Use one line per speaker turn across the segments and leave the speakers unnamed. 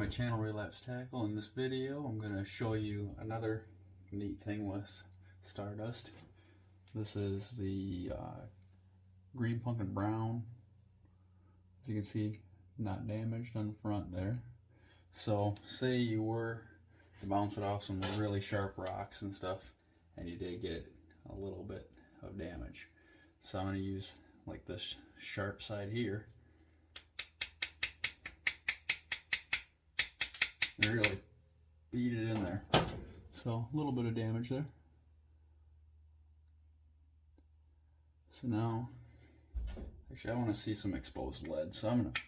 my channel, Relapse Tackle. In this video I'm going to show you another neat thing with stardust. This is the green pumpkin brown. As you can see, not damaged on the front there. So say you were to bounce it off some really sharp rocks and stuff and you did get a little bit of damage. So I'm going to use like this sharp side here and really beat it in there. So a little bit of damage there. So now, actually I want to see some exposed lead, so I'm going to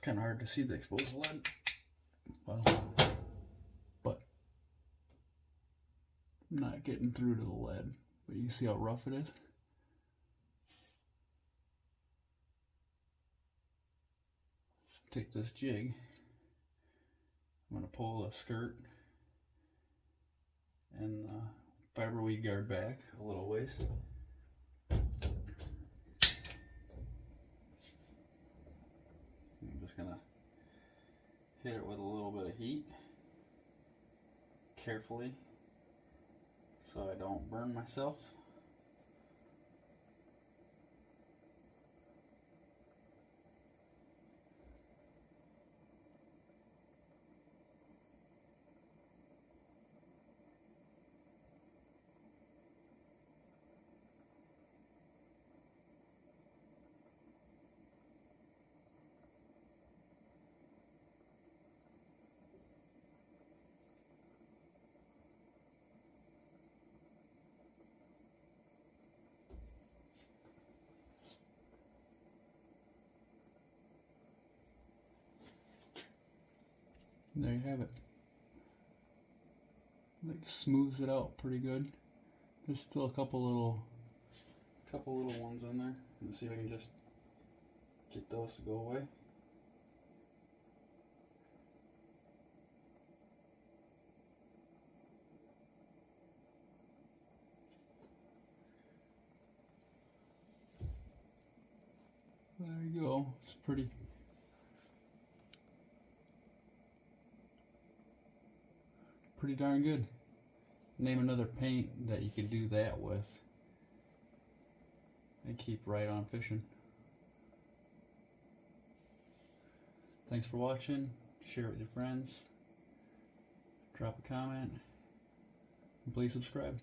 kind of hard to see the exposed lead, well, but I'm not getting through to the lead, but you can see how rough it is. Take this jig, I'm going to pull the skirt and the fiber weed guard back a little ways. I'm just going to hit it with a little bit of heat carefully so I don't burn myself. And there you have it. Like smooths it out pretty good. There's still a couple little ones in there. Let's see if I can just get those to go away. There you go. It's pretty darn good. Name another paint that you could do that with and keep right on fishing. Thanks for watching. Share it with your friends. Drop a comment. And please subscribe.